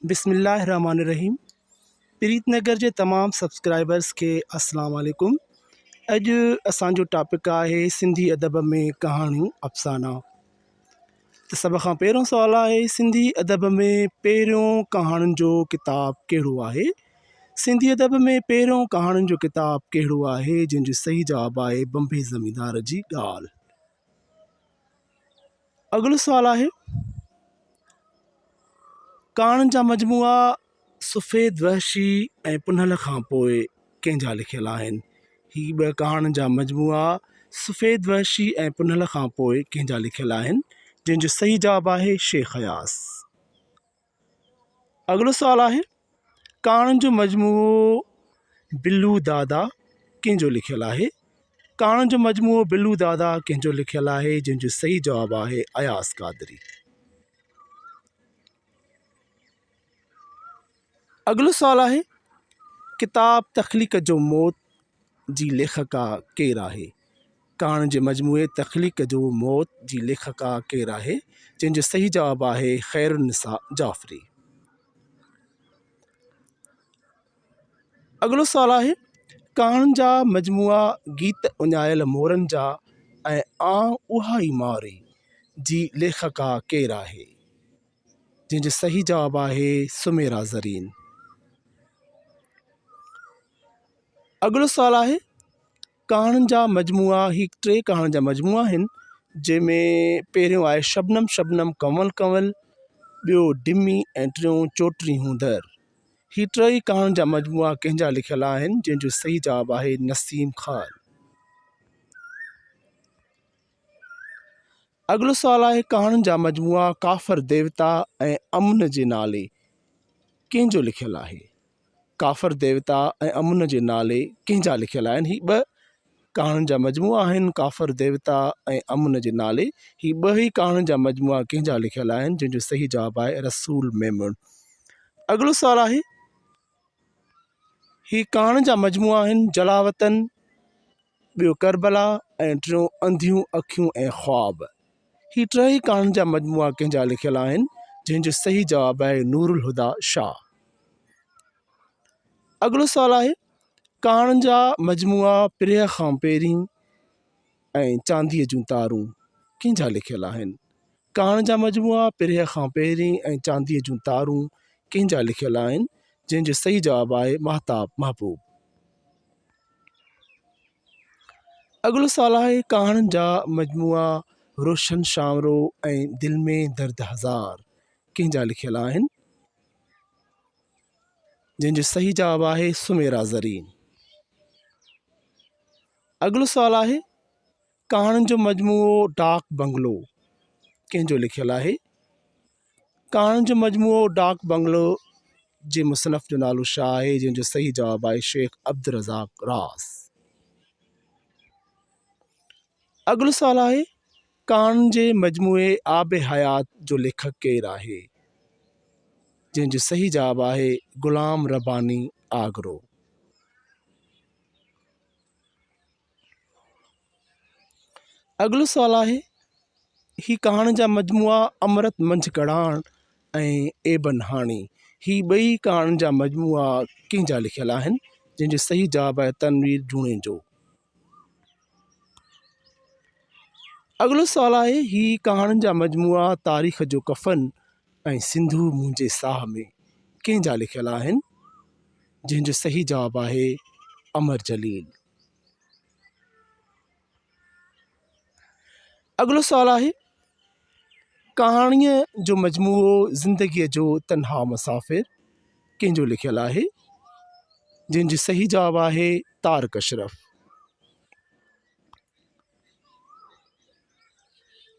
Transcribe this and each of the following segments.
बिस्मिल्लाहिर्रहमानिर्रहीम। प्रीतनगर जे तमाम सब्सक्राइबर्स के अस्सलाम वालेकुम। अॼु असांजो टॉपिक आहे सिंधी अदब में कहाणियूं अफ़साना। त सभ खां पहिरियों सुवालु आहे, सिंधी अदब में पहिरियों कहाणियुनि जो किताबु कहिड़ो आहे? सिंधी अदब में पहिरियों कहाणियुनि जो किताबु कहिड़ो आहे, जंहिंजो सही जवाबु आहे बम्बे ज़मींदार जी ॻाल्हि। अॻिलो सुवालु आहे, कहाणियुनि जा मजमूआ सफ़ेद वहशी ऐं पुनल खां पोइ कंहिंजा लिखियल आहिनि? ही ॿ कहाणियुनि जा मजमूआ सफ़ेद वहशी ऐं पुनल खां पोइ कंहिंजा लिखियल आहिनि, जंहिंजो सही जवाबु आहे शेख हयास। अॻिलो सुवालु आहे, कहाणियुनि जो मजमूओ बिल्लू दादा कंहिंजो लिखियल आहे? कहाणियुनि जो मजमूओ बिल्लू दादा कंहिंजो लिखियल आहे, जंहिंजो सही जवाबु आहे अयास कादरी। अॻिलो सुवालु आहे, किताब तख़लीक़ जो मौत जी लेखका केरु आहे? कहाणियुनि जे मजमूए तख़लीक़ जो मौत जी लेखका केरु आहे, जंहिंजो सही जवाबु आहे ख़ैरुन्निसा जाफ़री। अॻिलो सुवालु आहे, कहाणियुनि जा मजमूआ गीत उञायल मोरनि जा ऐं उहा ई मारी जी लेखका केरु आहे, जंहिंजो सही जवाबु आहे सुमेरा ज़रीन। अॻिलो सुवालु आहे, कहाणियुनि जा मजमूआ ही टे कहाणियुनि जा मजमूआ आहिनि, जंहिंमें पहिरियों आहे शबनम शबनम कंवल कंवल, ॿियो डिमी ऐं टियों चोटरी हूंदर। ही टई कहाणियुनि जा मजमूआ कंहिंजा लिखियल आहिनि, जंहिंजो सही जवाबु आहे नसीम ख़ान। अॻिलो सुवालु आहे, कहाणियुनि जा मजमूआ काफ़र देवता ऐं अमुन जे नाले कंहिंजो लिखियल आहे? काफ़र देवता ऐं अमुन जे नाले कंहिंजा लिखियल आहिनि? ही ॿ कहाणियुनि जा मजमूआ आहिनि, काफ़र देवता ऐं अमुन जे नाले। ही ॿ ई कहाणियुनि जा मजमूआ कंहिंजा लिखियल आहिनि, जंहिंजो सही जवाबु आहे रसूल मेमून। अॻिलो सुवालु आहे, ही कहाणियुनि जा मजमूआ आहिनि जलावतन, ॿियो करबला ऐं टियों अंधियूं अखियूं ऐं ख़्वाब। ही टई कहाणियुनि जा मजमूआ कंहिंजा लिखियल आहिनि, जंहिंजो सही जवाबु आहे नूरुल हुदा शाह। अॻिलो सुवालु आहे, कहाणियुनि जा मजमूआ पिरह खां पहिरीं ऐं चांदीअ जूं तारूं कंहिंजा लिखियल आहिनि? कहाणियुनि जा मजमूआ पिरह खां पहिरीं ऐं चांदीअ जूं तारूं कंहिंजा लिखियल आहिनि, जंहिंजो सही जवाबु आहे महताब महबूब। अॻिलो सुवालु आहे, कहाणियुनि जा मजमूआ रोशन शामरो ऐं दिल में दर्द हज़ार कंहिंजा लिखियल आहिनि, जंहिंजो सही जवाबु आहे सुमेरा ज़रीन। अॻिलो सुवालु आहे, कहाणियुनि जो मजमूओ डाक बंगलो कंहिंजो लिखियल आहे? कहाणियुनि जो मजमूओ डाक बंगलो जे मुसनफ़ जो नालो छा आहे, जंहिंजो सही जवाबु आहे शेख अब्दुल रज़ाक रास। अॻिलो सुवालु आहे, कहाणियुनि जे मजमूए आब हयात जो लेखक केरु आहे, जंहिंजो सही जवाबु आहे ग़ुलाम रब्बानी आगरो। अॻिलो सुवालु आहे, ही कहाणियुनि जा मजमूआ अमृत मंझि कढ़ाण ऐं एबन हाणी, ही ॿई कहाणियुनि जा मजमूआ कंहिंजा लिखियल आहिनि, जंहिंजो सही जवाबु आहे तनवीर जूणे जो। अॻिलो सुवालु आहे, ही कहाणियुनि जा मजमूआ तारीख़ जो कफ़न ऐं सिंधू मुंहिंजे साह में कंहिंजा लिखियल आहिनि, जंहिंजो सही जवाबु आहे अमर जलील। अॻिलो सुवालु आहे, कहाणीअ जो मजमूओ ज़िंदगीअ जो तन्हा मुसाफ़िर कंहिंजो लिखियल आहे, जंहिंजो सही जवाबु आहे तारिक अशरफ।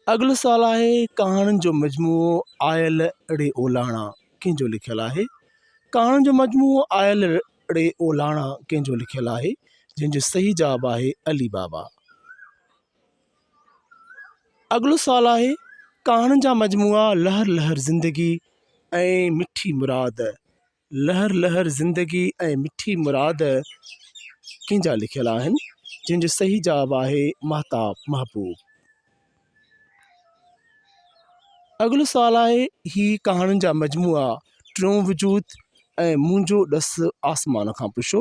अॻिलो सुवालु आहे, कहाणियुनि जो मजमूओ आयल रे ओलाणा कंहिंजो लिखियल आहे? कहाणियुनि जो मजमूओ आयल रे ओलाणा कंहिंजो लिखियल आहे, जंहिंजो सही जवाबु आहे अली बाबा। अॻिलो सुवालु आहे, कहाणियुनि जा मजमूआ लहर लहर ज़िंदगी ऐं मिठी मुराद, लहर लहर ज़िंदगी ऐं मिठी मुराद कंहिंजा लिखियल आहिनि, जंहिंजो सही जवाबु आहे महताब महबूब। अॻिलो सुवालु आहे, ही कहाणियुनि जा मजमूआ टियों वजूद ऐं मुंहिंजो ॾसु आसमान खां पुछो।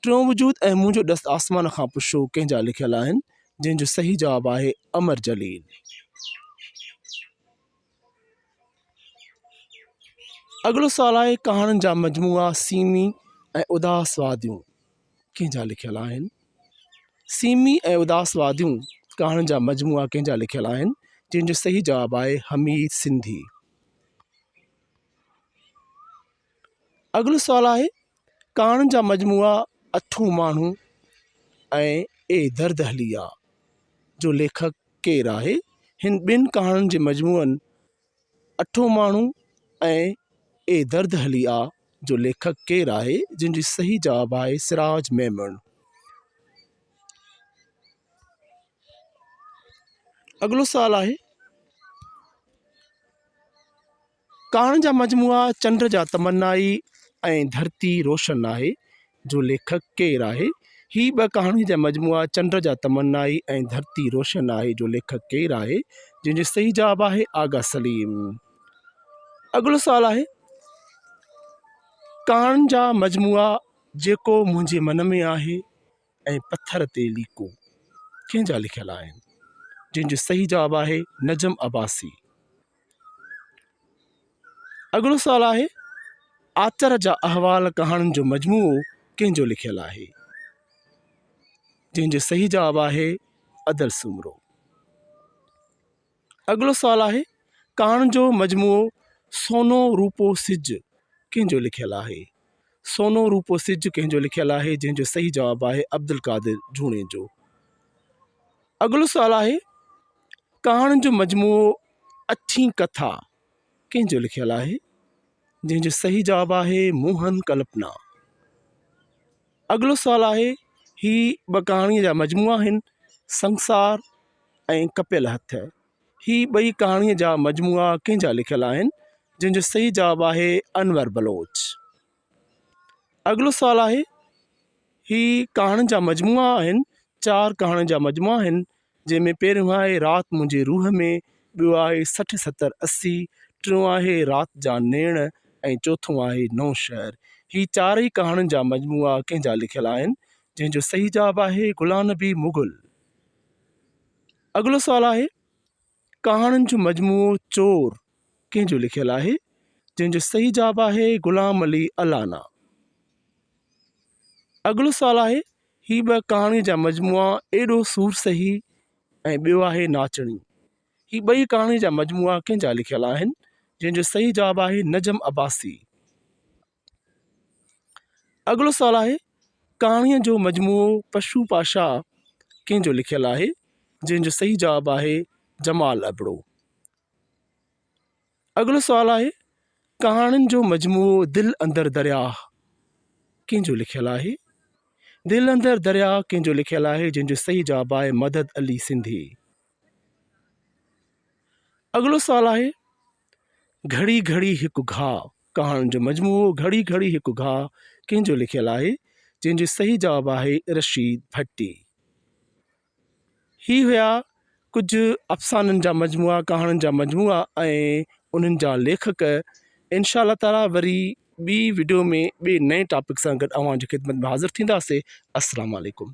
टियों वजूद ऐं मुंहिंजो ॾसु आसमान खां पुछो कंहिंजा लिखियल आहिनि, जंहिंजो सही जवाबु आहे अमर जलील। अॻिलो सुवालु आहे कहाणियुनि जा मजमूआ सीमी ऐं उदास वादियूं कंहिंजा लिखियल आहिनि। सीमी ऐं उदास वादियूं कहाणियुनि जा मजमूआ कंहिंजा लिखियल आहिनि, जंहिंजो सही जवाबु आहे हमीद सिंधी। अॻिलो सुवालु आहे कहाणियुनि जा मजमूआ अठूं माण्हू ऐं ए दर्द हलिया जो लेखक केरु आहे। हिन ॿिनि कहाणियुनि जे मजमूअनि अठूं माण्हू ऐं ए दर्द हलिया जो लेखक केरु आहे, जंहिंजो सही जवाबु आहे सिराज मेमन। अॻिलो सुवालु आहे कहाणियुनि जा मजमूआ चंड जा तमन्नाई ऐं धरती रोशन आहे जो लेखक केरु आहे। ही ॿ कहाणियुनि जा मजमूआ चंड जा तमन्नाई ऐं धरती रोशन आहे जो लेखक केरु आहे, जंहिंजो सही जवाबु आहे आगा सलीम। अॻिलो सुवालु आहे कहाणियुनि जा मजमूआ जेको मुंहिंजे मन में आहे ऐं पथर ते लीको कंहिंजा लिखियल आहिनि, जंहिंजो सही जवाबु आहे नजम अब्बासी। अॻिलो सुवालु आहे आचर जा अहवाल कहाणियुनि जो मजमूओ कंहिंजो लिखियल आहे, जंहिंजो सही जवाबु आहे अदल सुमरो। अॻिलो सुवालु आहे कहाणियुनि जो मजमूओ सोनो रूपो सिज कंहिंजो लिखियल आहे। सोनो रूपो सिज कंहिंजो लिखियल आहे, जंहिंजो सही जवाबु आहे अब्दुल कादिर जूणे जो। अॻिलो सुवालु आहे कहाणियुनि जो मजमूओ अठी कथा कंहिंजो लिखियल आहे, जंहिंजो सही जवाबु आहे मोहन कल्पना। अॻिलो सुवालु आहे ही ॿ कहाणीअ जा मजमूआ आहिनि संसार ऐं कपियल हथ। ही ॿई कहाणीअ जा मजमूआ कंहिंजा लिखियल आहिनि, जंहिंजो सही जवाबु आहे अनवर बलोच। अॻिलो सुवालु आहे ही कहाणियुनि जा मजमूआ आहिनि, 4 कहाणियुनि जा मजमूआ आहिनि, जंहिंमें पहिरियों आहे राति मुंहिंजे रूह में, ॿियो आहे 60, 70, 80, टियों आहे राति जा नेण ऐं चोथों आहे नओं शहर। ही 4 ई कहाणियुनि जा मजमूआ कंहिंजा लिखियल आहिनि, जंहिंजो सही जवाबु आहे गुलाम नबी मुग़ल। अॻिलो सुवालु आहे कहाणियुनि जो मजमूओ चोर कंहिंजो लिखियल आहे, जंहिंजो सही जवाबु आहे गुलाम अली अलाना। अॻिलो सुवालु आहे ही ॿ कहाणीअ जा मजमूआ एॾो सूर सही ऐं ॿियो आहे नाचणी। ही ॿई कहाणीअ जा मजमूआ कंहिंजा लिखियल आहिनि, जंहिंजो सही जवाबु आहे नजम अब्बासी। अॻिलो सुवालु आहे कहाणीअ जो मजमूओ पशु पाशा कंहिंजो लिखियल आहे, जंहिंजो सही जवाबु आहे जमाल अबड़ो। अॻिलो सुवालु आहे कहाणियुनि जो मजमूओ दिलि अंदरि दरिया कंहिंजो लिखियल आहे, दिलि अंदरि दरिया कंहिंजो लिखियल आहे, जंहिंजो सही जवाबु आहे मदद अली सिंधी। अॻिलो सुवालु आहे घड़ी घड़ी हिकु घाव कहाणियुनि जो मजमूओ घड़ी घड़ी हिकु घाव कंहिंजो लिखियल आहे, जंहिंजो सही जवाबु आहे रशीद भट्टी। ही हुया कुझु अफ़साननि जा मजमूआ, कहाणियुनि जा मजमूआ ऐं उन्हनि जा लेखक। इंशा अल्लाह ताला वरी ॿी वीडियो में ॿिए नए टॉपिक सां गॾु अव्हांजी ख़िदमत में हाज़िर थींदासीं। अस्सलामु अलैकुम।